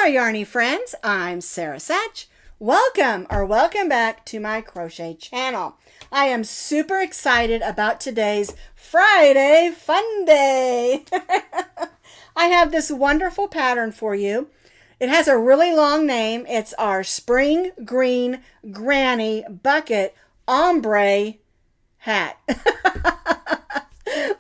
my yarny friends, I'm Sara Sach. Welcome back to my crochet channel. I am super excited about today's Friday Fun Day. I have this wonderful pattern for you. It has a really long name. It's our Spring Green Granny Bucket Ombre hat.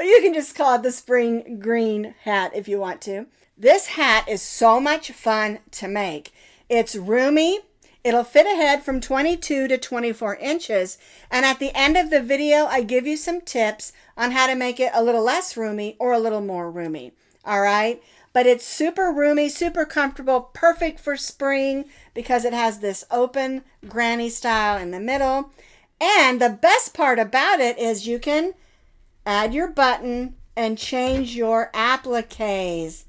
You can just call it the Spring Green hat if you want to. This hat is so much fun to make. It's roomy. It'll fit a head from 22 to 24 inches. And at the end of the video, I give you some tips on how to make it a little less roomy or a little more roomy. All right? But it's super roomy, super comfortable, perfect for spring because it has this open granny style in the middle. And the best part about it is you can add your button and change your appliques.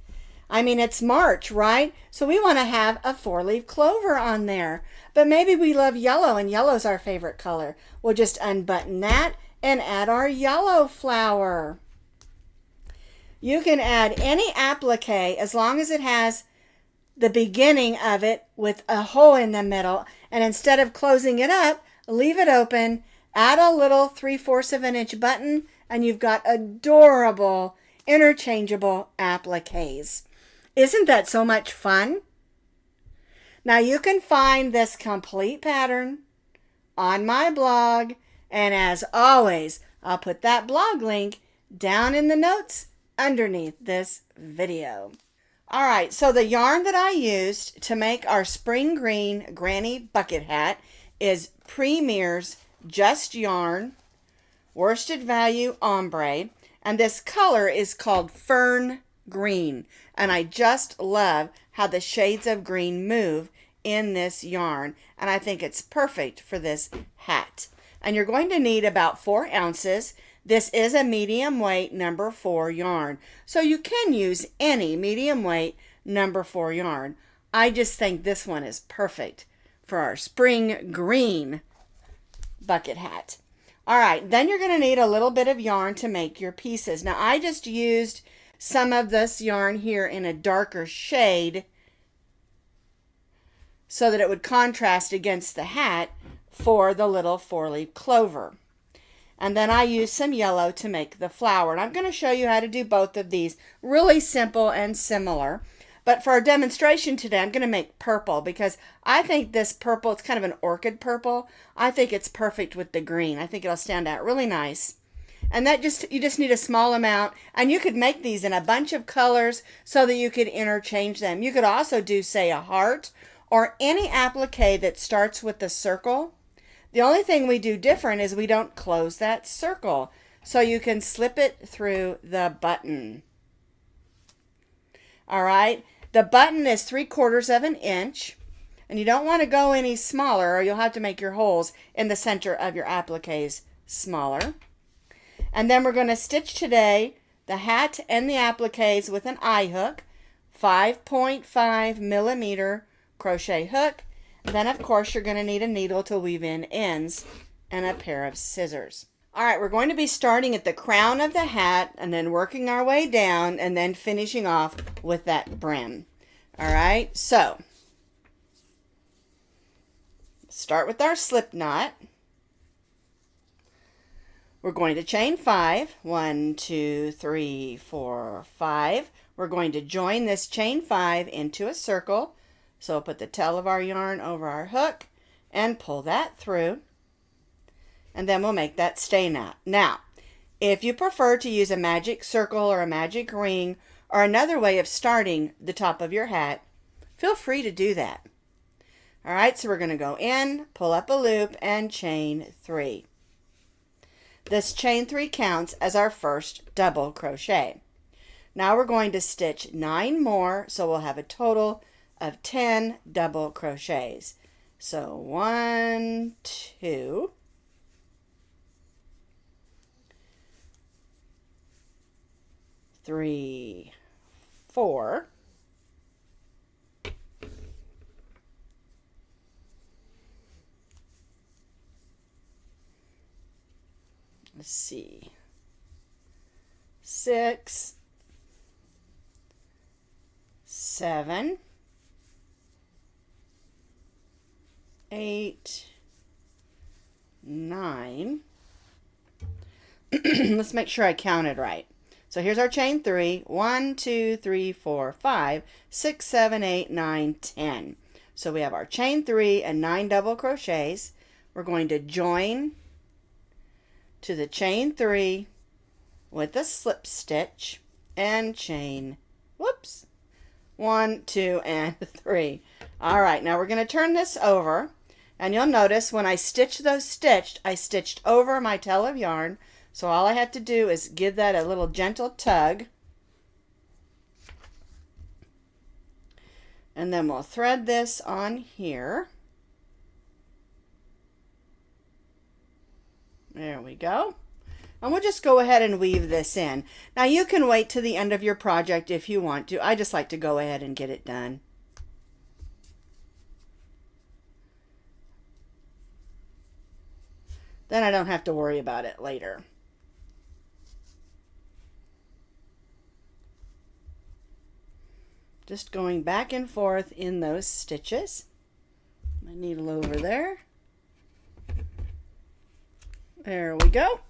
I mean, it's March, right? So we want to have a 4-leaf clover on there. But maybe we love yellow, and yellow's our favorite color. We'll just unbutton that and add our yellow flower. You can add any applique as long as it has the beginning of it with a hole in the middle. And instead of closing it up, leave it open, add a little 3/4 of an inch button, and you've got adorable interchangeable appliques. Isn't that so much fun? Now you can find this complete pattern on my blog, and as always, I'll put that blog link down in the notes underneath this video. All right, so the yarn that I used to make our Spring Green Granny Bucket hat is Premier Just Yarn Worsted Value Ombre, and this color is called Fern Green, and I just love how the shades of green move in this yarn, and I think it's perfect for this hat. And you're going to need about 4 ounces. This is a medium weight number 4 yarn, so you can use any medium weight number 4 yarn. I just think this one is perfect for our Spring Green bucket hat. All right, then you're going to need a little bit of yarn to make your pieces. Now I just used some of this yarn here in a darker shade so that it would contrast against the hat for the little 4-leaf clover. And then I used some yellow to make the flower. And I'm going to show you how to do both of these. Really simple and similar. But for our demonstration today, I'm going to make purple because I think this purple, it's kind of an orchid purple. I think it's perfect with the green. I think it'll stand out really nice. And that you just need a small amount, and you could make these in a bunch of colors so that you could interchange them. You could also do, say, a heart or any applique that starts with the circle. The only thing we do different is we don't close that circle, so you can slip it through the button. All right, the button is 3/4 of an inch, and you don't want to go any smaller or you'll have to make your holes in the center of your appliques smaller. And then we're going to stitch today the hat and the appliques with an eye hook, 5.5 millimeter crochet hook. And then, of course, you're going to need a needle to weave in ends and a pair of scissors. All right, we're going to be starting at the crown of the hat and then working our way down and then finishing off with that brim. All right, so start with our slip knot. We're going to chain 5. 1, 2, 3, 4, 5. We're going to join this chain 5 into a circle. So we'll put the tail of our yarn over our hook and pull that through. And then we'll make that stay knot. Now, if you prefer to use a magic circle or a magic ring or another way of starting the top of your hat, feel free to do that. All right, so we're going to go in, pull up a loop, and chain 3. This chain 3 counts as our first double crochet. Now we're going to stitch 9 more, so we'll have a total of 10 double crochets. So 1, 2, 3, 4, let's see, 6, 7, 8, 9. Let's make sure I counted right. So here's our chain 3. 1, 2, 3, 4, 5, 6, 7, 8, 9, 10. So we have our chain 3 and 9 double crochets. We're going to join to the chain 3 with a slip stitch and chain, whoops, 1, 2, and 3. All right, now we're going to turn this over, and you'll notice when I stitch those stitched, I stitched over my tail of yarn. So all I have to do is give that a little gentle tug, and then we'll thread this on here. There we go. And we'll just go ahead and weave this in. Now you can wait to the end of your project if you want to. I just like to go ahead and get it done. Then I don't have to worry about it later. Just going back and forth in those stitches. My needle over there. There we go.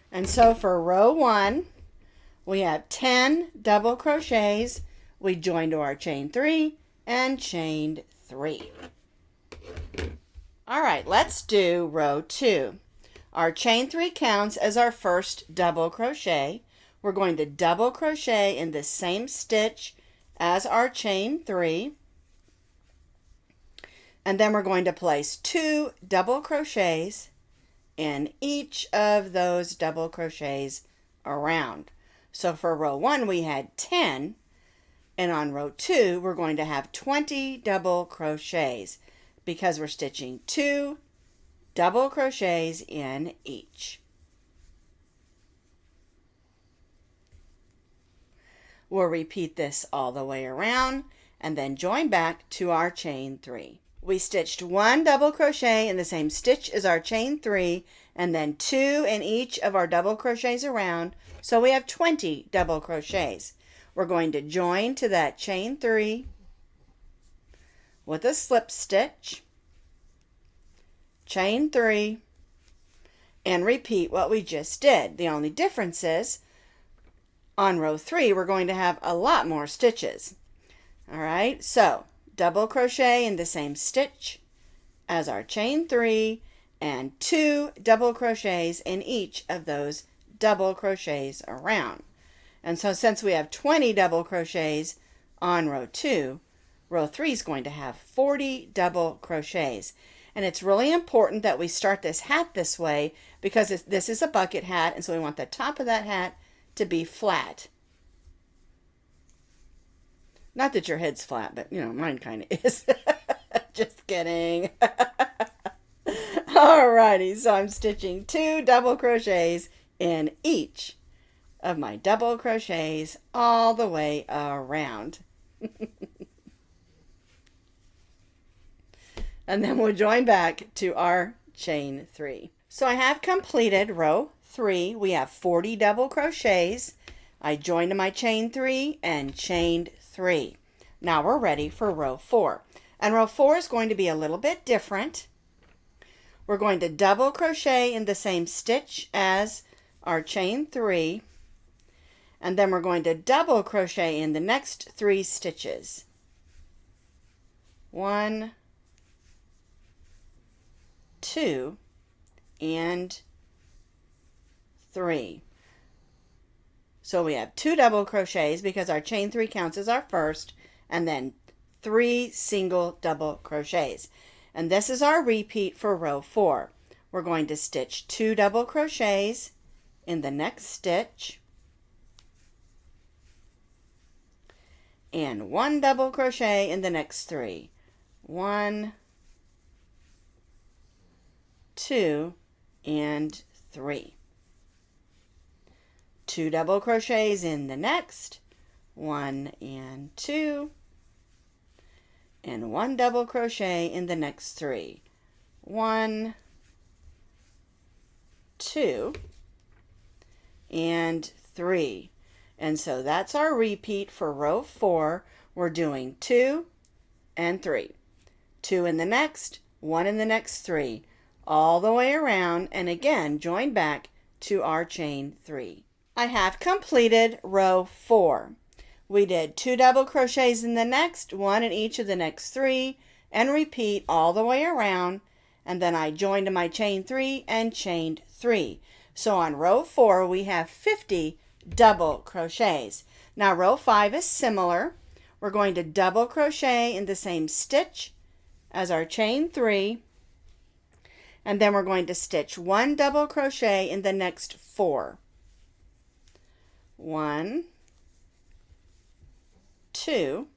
And so for row 1, we have 10 double crochets. We joined to our chain 3 and chained 3. All right, let's do row 2. Our chain 3 counts as our first double crochet. We're going to double crochet in the same stitch as our chain 3, and then we're going to place 2 double crochets in each of those double crochets around. So for row 1 we had 10, and on row 2 we're going to have 20 double crochets because we're stitching 2 double crochets in each. We'll repeat this all the way around and then join back to our chain 3. We stitched 1 double crochet in the same stitch as our chain 3 and then 2 in each of our double crochets around, so we have 20 double crochets. We're going to join to that chain 3 with a slip stitch, chain 3, and repeat what we just did. The only difference is on row 3, we're going to have a lot more stitches. All right, so double crochet in the same stitch as our chain 3 and 2 double crochets in each of those double crochets around. And so since we have 20 double crochets on row 2, row 3 is going to have 40 double crochets. And it's really important that we start this hat this way because this is a bucket hat, and so we want the top of that hat to be flat. Not that your head's flat, but you know, mine kind of is. Just kidding. Alrighty, so I'm stitching 2 double crochets in each of my double crochets all the way around. And then we'll join back to our chain 3. So I have completed row 3. We have 40 double crochets. I joined to my chain 3 and chained 3. Now we're ready for row 4. And row 4 is going to be a little bit different. We're going to double crochet in the same stitch as our chain 3. And then we're going to double crochet in the next 3 stitches. 1, 2, and 3. So we have 2 double crochets because our chain 3 counts as our first, and then 3 single double crochets. And this is our repeat for row 4. We're going to stitch 2 double crochets in the next stitch and 1 double crochet in the next 3. 1, 2, and 3. 2 double crochets in the next, 1 and 2, and 1 double crochet in the next 3. 1, 2, and 3. And so that's our repeat for row 4. We're doing 2 and 3. 2 in the next, one in the next 3, all the way around, and again join back to our chain 3. I have completed row 4. We did 2 double crochets in the next, 1 in each of the next 3, and repeat all the way around, and then I joined to my chain 3 and chained 3. So on row 4 we have 50 double crochets. Now row 5 is similar. We're going to double crochet in the same stitch as our chain 3, and then we're going to stitch 1 double crochet in the next 4. 1, 2,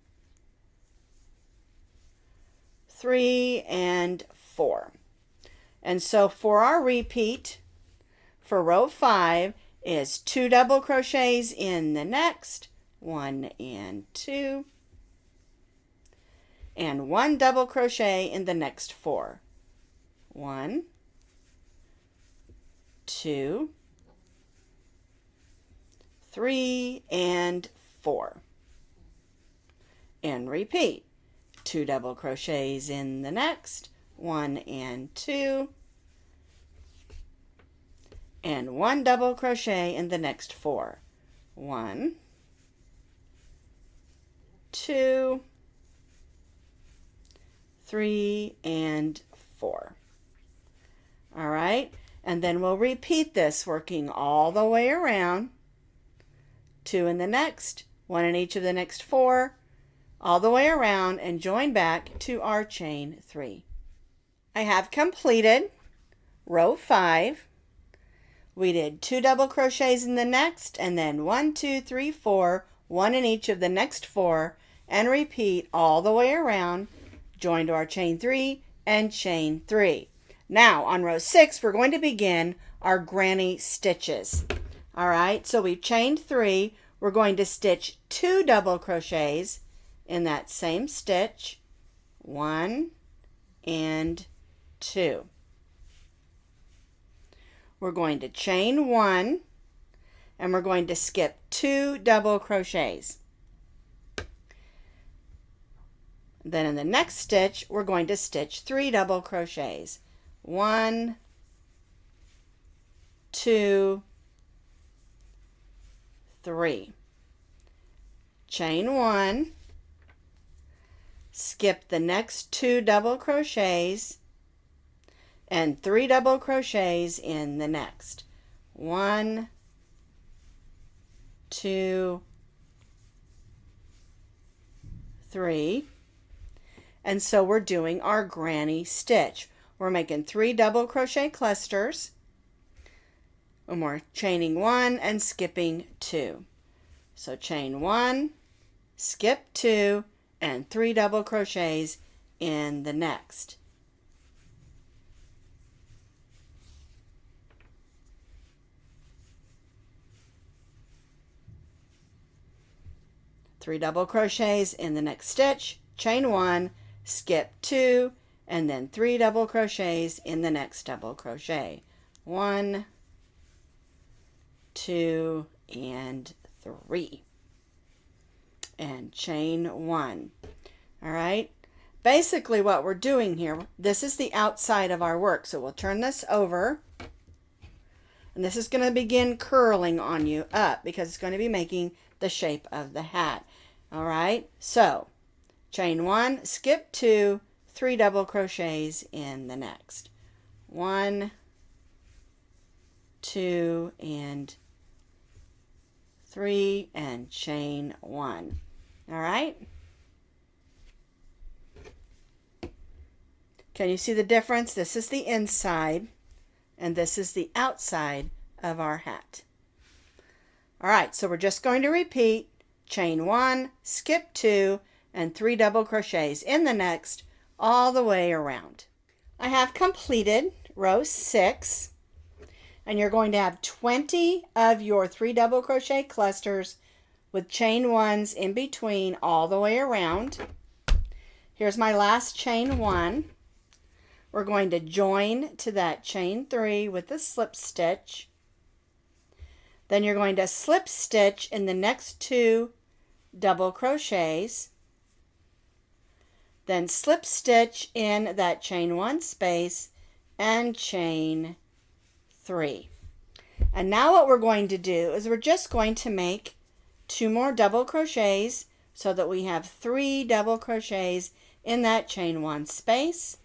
3, and 4. And so for our repeat for row 5 is 2 double crochets in the next, 1 and 2, and 1 double crochet in the next 4. 1, 2, 3, and 4. And repeat. 2 double crochets in the next, 1 and 2, and 1 double crochet in the next 4. 1, 2, 3, and 4. All right, and then we'll repeat this, working all the way around. 2 in the next, 1 in each of the next 4, all the way around, and join back to our chain 3. I have completed row 5. We did 2 double crochets in the next, and then 1, 2, 3, 4, 1 in each of the next 4, and repeat all the way around, join to our chain 3 and chain 3. Now on row 6 we're going to begin our granny stitches. All right, so we've chained 3. We're going to stitch 2 double crochets in that same stitch, 1 and 2. We're going to chain 1, and we're going to skip 2 double crochets. Then in the next stitch we're going to stitch 3 double crochets, 1, 2, 3. Chain 1, skip the next 2 double crochets, and 3 double crochets in the next. 1, 2, 3. And so we're doing our granny stitch. We're making 3 double crochet clusters, and we're chaining 1 and skipping 2. So chain 1, skip 2, and 3 double crochets in the next. Three double crochets in the next stitch, chain 1, skip 2, and then 3 double crochets in the next double crochet. 1, 2, and 3. And chain 1. All right, basically what we're doing here, this is the outside of our work, so we'll turn this over, and this is going to begin curling on you up because it's going to be making the shape of the hat. All right, so chain 1, skip 2, 3 double crochets in the next. 1, 2, and 3, and chain 1. All right, can you see the difference? This is the inside and this is the outside of our hat. All right, so we're just going to repeat chain 1, skip 2, and 3 double crochets in the next all the way around. I have completed row 6, and you're going to have 20 of your 3 double crochet clusters with chain 1s in between all the way around. Here's my last chain 1. We're going to join to that chain 3 with a slip stitch. Then you're going to slip stitch in the next 2 double crochets. then slip stitch in that chain 1 space and chain 3. And now what we're going to do is we're just going to make 2 more double crochets so that we have 3 double crochets in that chain 1 space.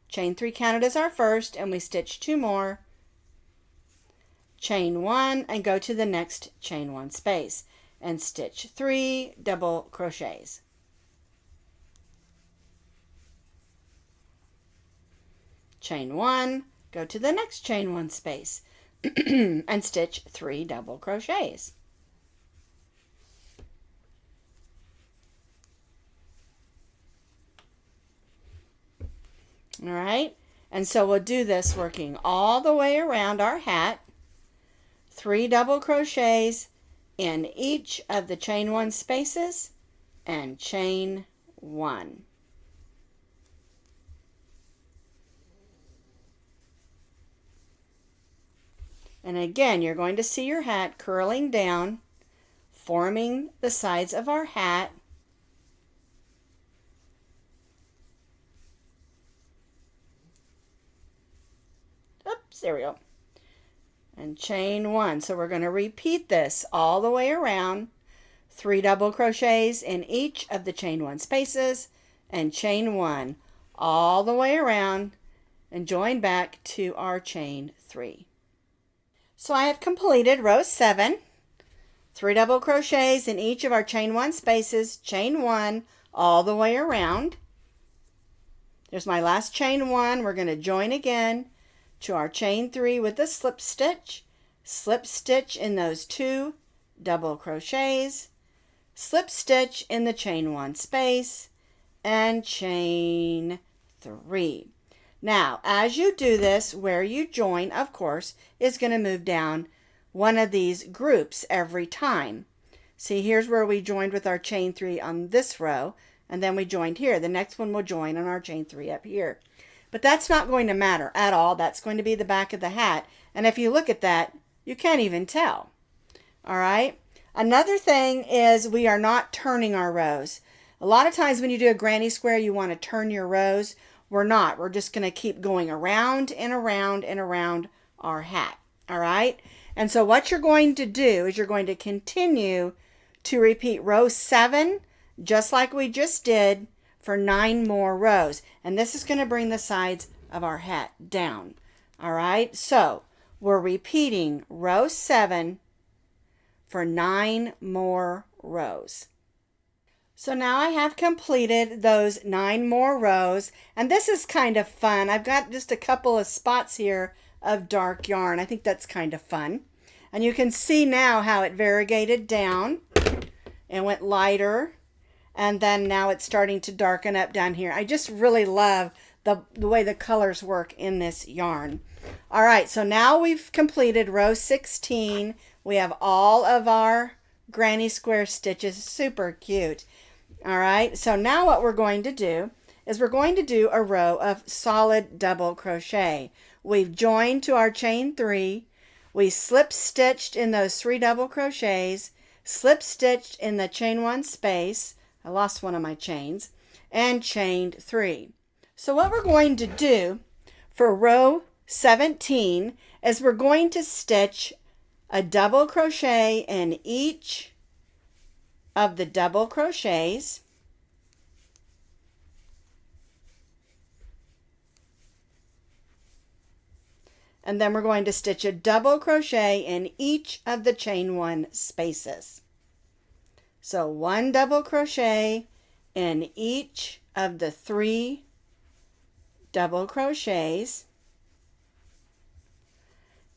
Chain 3 counted as our first, and we stitch 2 more, chain 1, and go to the next chain 1 space and stitch 3 double crochets. Chain 1, go to the next chain 1 space and stitch 3 double crochets. All right, and so we'll do this working all the way around our hat, 3 double crochets in each of the chain 1 spaces and chain 1. And again, you're going to see your hat curling down, forming the sides of our hat. Oops, there we go. And chain 1. So we're going to repeat this all the way around. 3 double crochets in each of the chain 1 spaces and chain 1 all the way around and join back to our chain 3. So I have completed row 7. 3 double crochets in each of our chain 1 spaces, chain 1 all the way around. There's my last chain 1. We're going to join again to our chain 3 with a slip stitch in those 2 double crochets, slip stitch in the chain 1 space, and chain 3. Now, as you do this, where you join, of course, is going to move down one of these groups every time. See, here's where we joined with our chain 3 on this row, and then we joined here. The next one will join on our chain 3 up here. But that's not going to matter at all. That's going to be the back of the hat. And if you look at that, you can't even tell. All right. Another thing is we are not turning our rows. A lot of times when you do a granny square, you want to turn your rows. We're not. We're just going to keep going around and around and around our hat. All right. And so what you're going to do is you're going to continue to repeat row 7, just like we just did, for 9 more rows. And this is going to bring the sides of our hat down. All right, so we're repeating row 7 for 9 more rows. So now I have completed those 9 more rows, and this is kind of fun. I've got just a couple of spots here of dark yarn. I think that's kind of fun. And you can see now how it variegated down and went lighter. And then now it's starting to darken up down here. I just really love the way the colors work in this yarn. All right, so now we've completed row 16. We have all of our granny square stitches. Super cute. All right, so now what we're going to do is we're going to do a row of solid double crochet. We've joined to our chain 3. We slip stitched in those 3 double crochets, slip stitched in the chain 1 space. I lost one of my chains, and chained 3. So what we're going to do for row 17 is we're going to stitch a double crochet in each of the double crochets. And then we're going to stitch a double crochet in each of the chain 1 spaces. So 1 double crochet in each of the 3 double crochets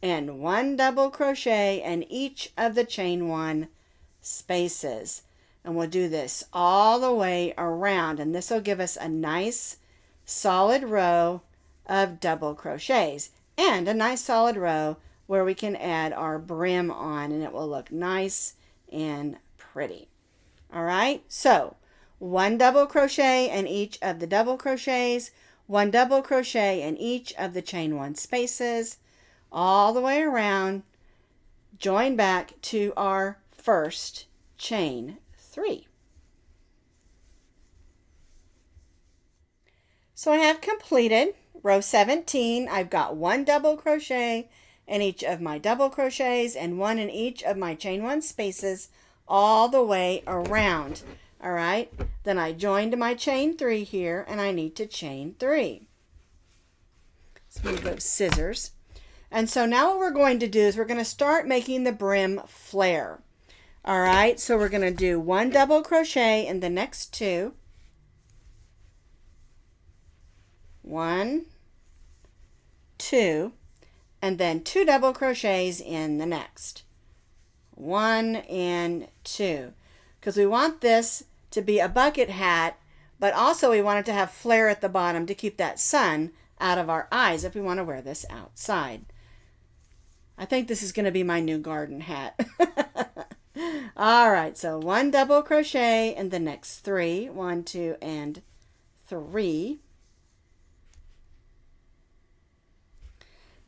and 1 double crochet in each of the chain 1 spaces. And we'll do this all the way around, and this will give us a nice solid row of double crochets and a nice solid row where we can add our brim on, and it will look nice and pretty. All right, so 1 double crochet in each of the double crochets, 1 double crochet in each of the chain 1 spaces, all the way around, join back to our first chain 3. So I have completed row 17. I've got 1 double crochet in each of my double crochets and 1 in each of my chain 1 spaces all the way around. All right, then I joined my chain 3 here, and I need to chain 3. Let's move those scissors. And so now what we're going to do is we're going to start making the brim flare. All right, so we're going to do 1 double crochet in the next 2. 1, 2, and then 2 double crochets in the next. 1 and 2. Because we want this to be a bucket hat, but also we want it to have flare at the bottom to keep that sun out of our eyes if we want to wear this outside. I think this is going to be my new garden hat. All right, so 1 double crochet in the next 3. 1, 2, and 3.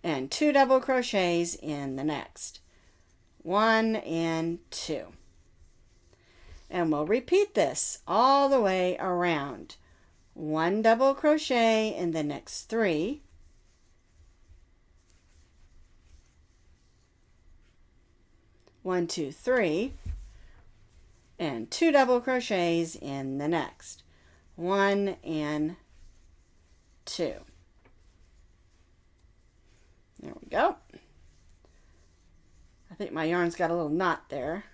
And 2 double crochets in the next. 1 and 2. And we'll repeat this all the way around. 1 double crochet in the next 3. 1, 2, 3. And 2 double crochets in the next. 1 and 2. There we go. I think my yarn's got a little knot there.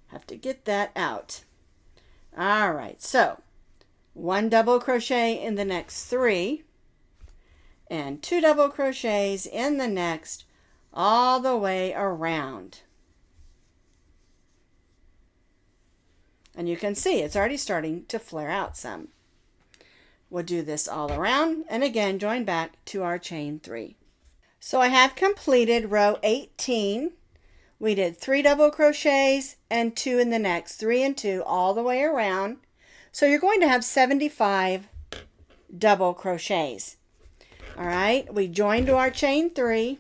Have to get that out. All right, so 1 double crochet in the next 3 and 2 double crochets in the next all the way around. And you can see it's already starting to flare out some. We'll do this all around and again join back to our chain 3. So I have completed row 18. We did 3 double crochets and 2 in the next, 3 and 2 all the way around. So you're going to have 75 double crochets. All right, we joined to our chain 3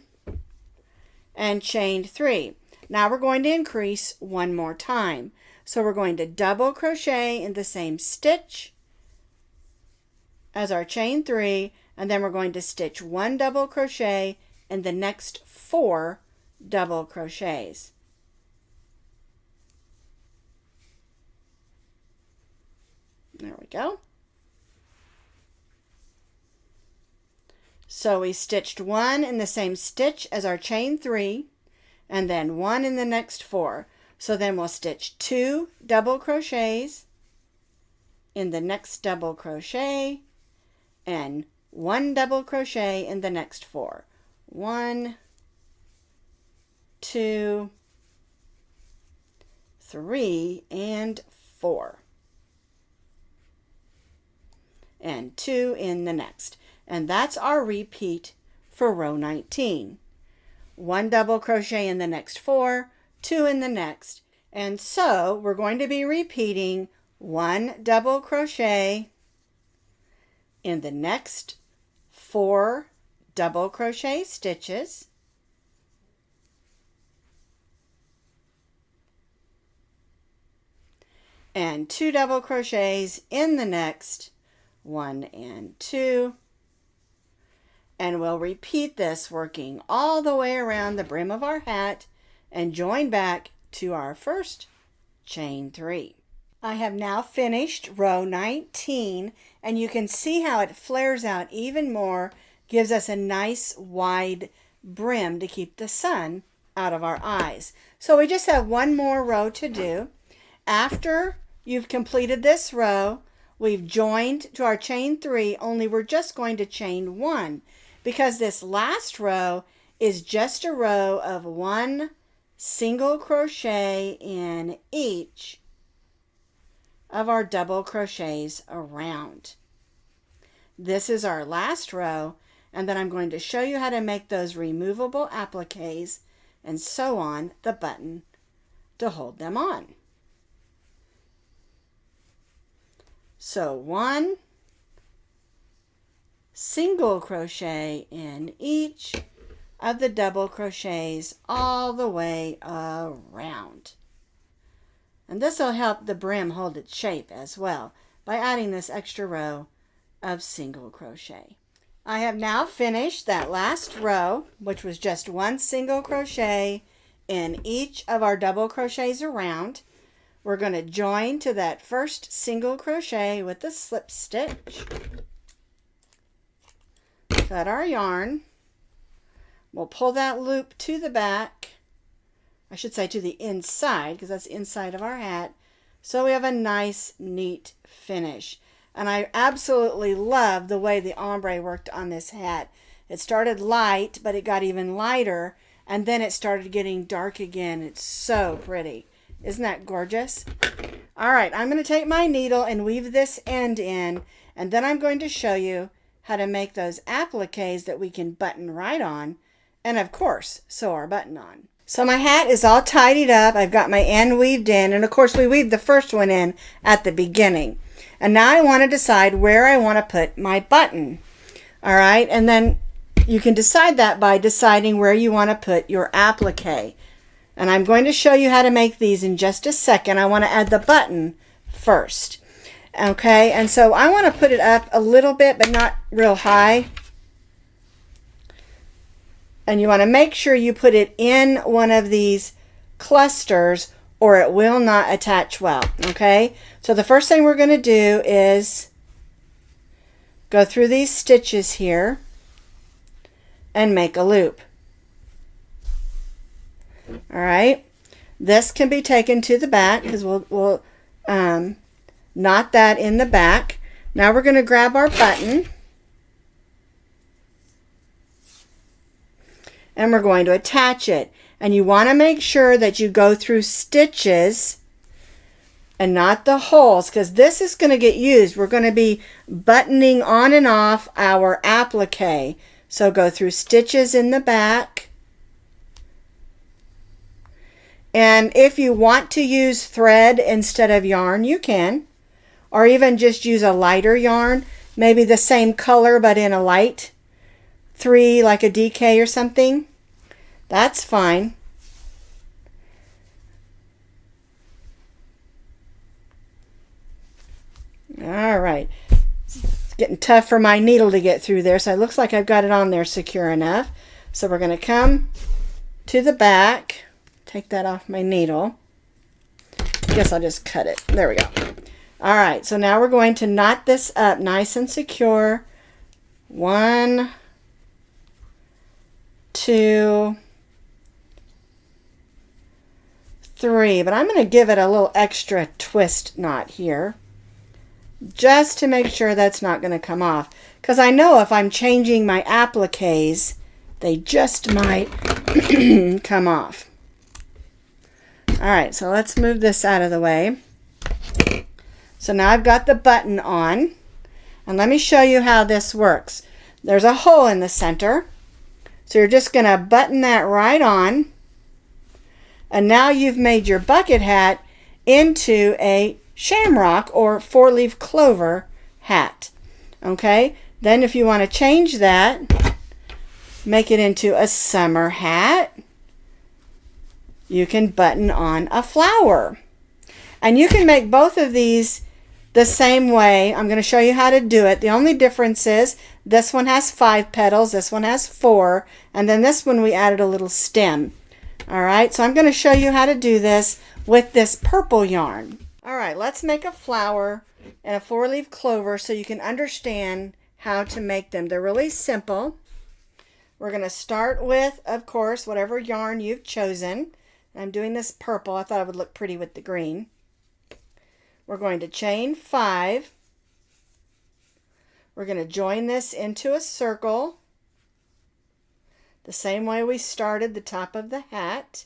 and chained 3. Now we're going to increase one more time. So we're going to double crochet in the same stitch as our chain 3, and then we're going to stitch 1 double crochet in the next 4 double crochets. There we go. So we stitched 1 in the same stitch as our chain 3 and then 1 in the next 4. So then we'll stitch 2 double crochets in the next double crochet and 1 double crochet in the next 4. 1, 2, 3, and 4. And 2 in the next. And that's our repeat for row 19. 1 double crochet in the next 4, 2 in the next. And so we're going to be repeating 1 double crochet in the next 4 double crochet stitches. And 2 double crochets in the next 1 and 2. And we'll repeat this working all the way around the brim of our hat and join back to our first chain 3. I have now finished row 19 and you can see how it flares out even more, gives us a nice wide brim to keep the sun out of our eyes. So we just have one more row to do. After you've completed this row, we've joined to our chain 3, only we're just going to chain 1 because this last row is just a row of 1 single crochet in each of our double crochets around. This is our last row, and then I'm going to show you how to make those removable appliques and sew on the button to hold them on. So 1 single crochet in each of the double crochets all the way around. And this will help the brim hold its shape as well by adding this extra row of single crochet. I have now finished that last row, which was just one single crochet in each of our double crochets around. We're going to join to that first single crochet with the slip stitch. Cut our yarn. We'll pull that loop to the back. I should say to the inside, because that's the inside of our hat. So we have a nice, neat finish. And I absolutely love the way the ombre worked on this hat. It started light, but it got even lighter, and then it started getting dark again. It's so pretty. Isn't that gorgeous? All right, I'm going to take my needle and weave this end in, and then I'm going to show you how to make those appliques that we can button right on, and of course, sew our button on. So my hat is all tidied up. I've got my end weaved in, and of course we weaved the first one in at the beginning. And now I want to decide where I want to put my button. All right, and then you can decide that by deciding where you want to put your applique. And I'm going to show you how to make these in just a second. I want to add the button first. Okay, and so I want to put it up a little bit, but not real high. And you want to make sure you put it in one of these clusters or it will not attach well, okay? So the first thing we're going to do is go through these stitches here and make a loop. All right, this can be taken to the back because we'll knot that in the back. Now we're going to grab our button and we're going to attach it. And you want to make sure that you go through stitches and not the holes, because this is going to get used. We're going to be buttoning on and off our applique. So go through stitches in the back. And if you want to use thread instead of yarn, you can. Or even just use a lighter yarn, maybe the same color but in a light 3, like a DK or something. That's fine. All right. It's getting tough for my needle to get through there, so it looks like I've got it on there secure enough. So we're going to come to the back. Take that off my needle. I guess I'll just cut it. There we go. All right, so now we're going to knot this up nice and secure. 1, 2, 3, but I'm going to give it a little extra twist knot here just to make sure that's not going to come off, because I know if I'm changing my appliques, they just might come off. All right, so let's move this out of the way. So now I've got the button on, and let me show you how this works. There's a hole in the center, so you're just going to button that right on. And now you've made your bucket hat into a shamrock or 4-leaf clover hat. Okay, then if you want to change that, make it into a summer hat, you can button on a flower. And you can make both of these the same way. I'm going to show you how to do it. The only difference is this one has 5 petals, this one has 4, and then this one we added a little stem. All right, so I'm going to show you how to do this with this purple yarn. All right, let's make a flower and a 4-leaf clover so you can understand how to make them. They're really simple. We're going to start with, of course, whatever yarn you've chosen. I'm doing this purple. I thought it would look pretty with the green. We're going to chain 5. We're going to join this into a circle the same way we started the top of the hat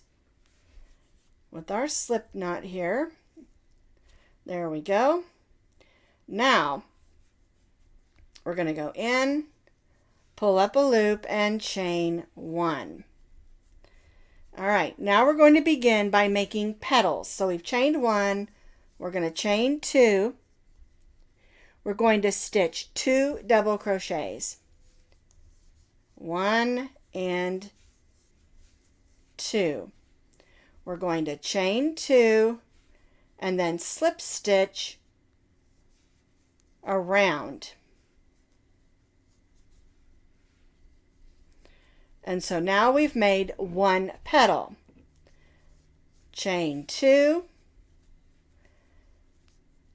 with our slip knot here. There we go. Now we're going to go in, pull up a loop, and chain 1. All right, now we're going to begin by making petals. So we've chained 1, we're going to chain 2, we're going to stitch 2 double crochets, 1 and 2. We're going to chain 2 and then slip stitch around. And so now we've made one petal. Chain 2,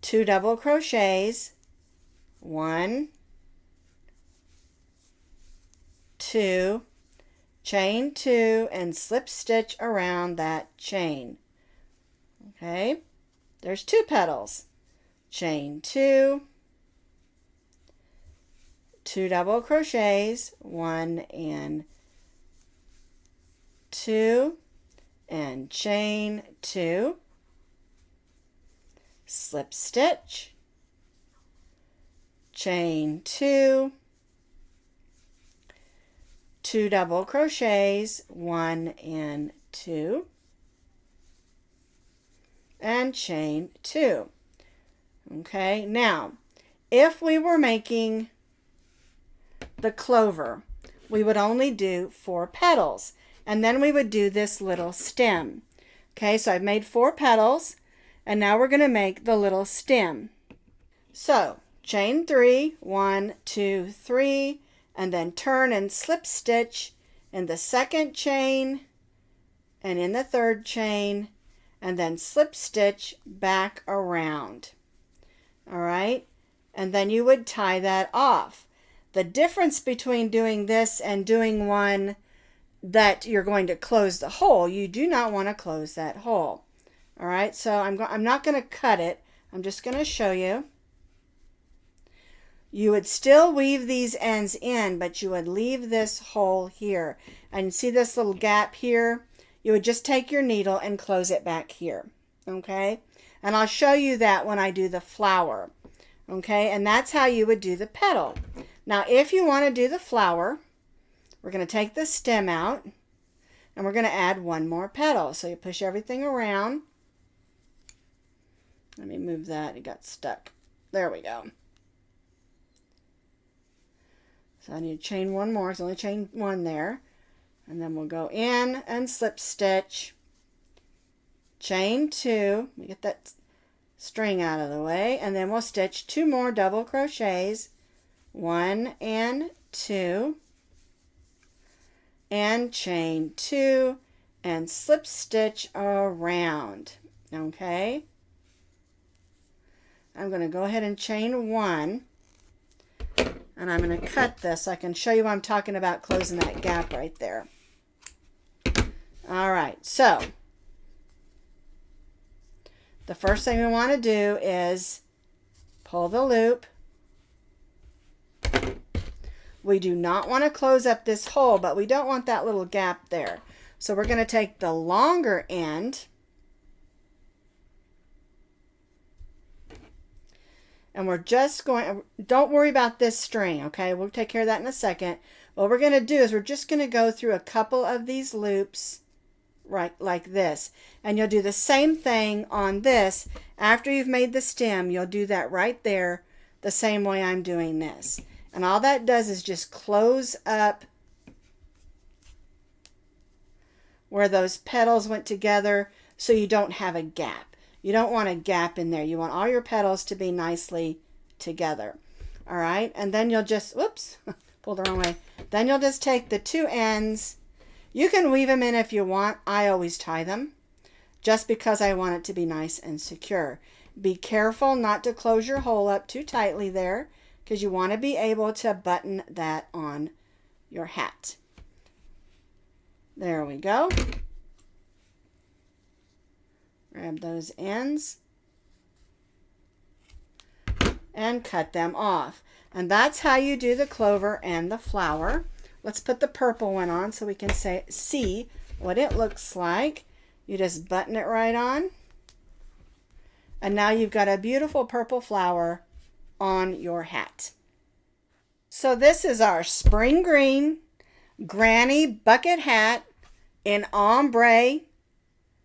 2 double crochets, 1, 2, chain 2, and slip stitch around that chain. Okay, there's 2 petals. Chain 2, 2 double crochets, 1 and 2, and chain 2, slip stitch, chain 2, 2 double crochets, 1 and 2, and chain 2. Okay, now if we were making the clover, we would only do 4 petals, and then we would do this little stem. Okay, so I've made 4 petals, and now we're going to make the little stem. So chain 3, 1, 2, 3, and then turn and slip stitch in the second chain and in the third chain, and then slip stitch back around. All right, and then you would tie that off. The difference between doing this and doing one that you're going to close the hole, you do not want to close that hole. All right, so I'm not going to cut it. I'm just going to show you. You would still weave these ends in, but you would leave this hole here. And see this little gap here? You would just take your needle and close it back here. Okay, and I'll show you that when I do the flower. Okay, and that's how you would do the petal. Now if you want to do the flower, we're going to take the stem out and we're going to add one more petal. So you push everything around. Let me move that. It got stuck. There we go. So I need to chain one more. It's only chain 1 there. And then we'll go in and slip stitch. Chain 2. We get that string out of the way. And then we'll stitch 2 more double crochets. 1 and 2. And chain 2 and slip stitch around. Okay, I'm going to go ahead and chain 1, and I'm going to cut this so I can show you what I'm talking about, closing that gap right there. All right, so the first thing we want to do is pull the loop. We do not want to close up this hole, but we don't want that little gap there. So we're going to take the longer end and we're just going, don't worry about this string, okay? We'll take care of that in a second. What we're going to do is we're just going to go through a couple of these loops right like this. And you'll do the same thing on this. After you've made the stem, you'll do that right there the same way I'm doing this. And all that does is just close up where those petals went together so you don't have a gap. You don't want a gap in there. You want all your petals to be nicely together. All right, and then you'll just, whoops, pulled the wrong way. Then you'll just take the 2 ends. You can weave them in if you want. I always tie them just because I want it to be nice and secure. Be careful not to close your hole up too tightly there, because you want to be able to button that on your hat. There we go. Grab those ends and cut them off. And that's how you do the clover and the flower. Let's put the purple one on so we can see what it looks like. You just button it right on. And now you've got a beautiful purple flower on your hat. So this is our spring green granny bucket hat in ombre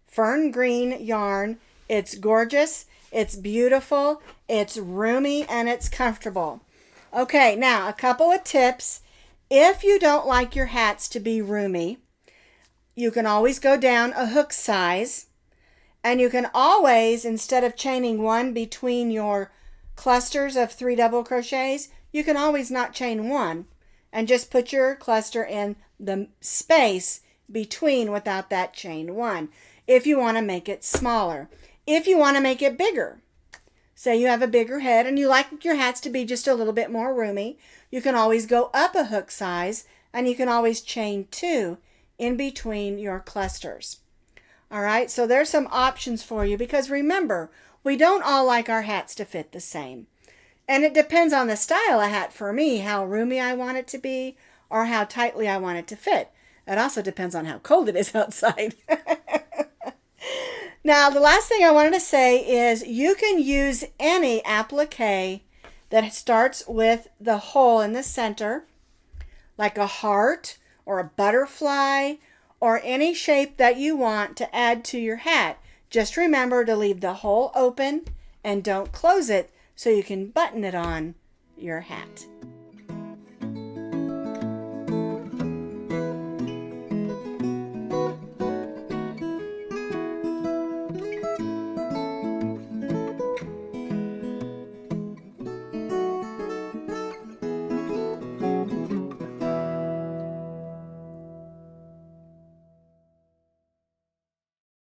fern green yarn. It's gorgeous, it's beautiful, it's roomy, and it's comfortable. Okay, now a couple of tips. If you don't like your hats to be roomy, you can always go down a hook size, and you can always, instead of chaining 1 between your clusters of 3 double crochets, you can always not chain 1 and just put your cluster in the space between without that chain 1 if you want to make it smaller. If you want to make it bigger, say you have a bigger head and you like your hats to be just a little bit more roomy, you can always go up a hook size and you can always chain 2 in between your clusters. All right, so there's some options for you, because remember, we don't all like our hats to fit the same. And it depends on the style of hat for me, how roomy I want it to be or how tightly I want it to fit. It also depends on how cold it is outside. Now, the last thing I wanted to say is you can use any applique that starts with the hole in the center, like a heart or a butterfly or any shape that you want to add to your hat. Just remember to leave the hole open and don't close it so you can button it on your hat.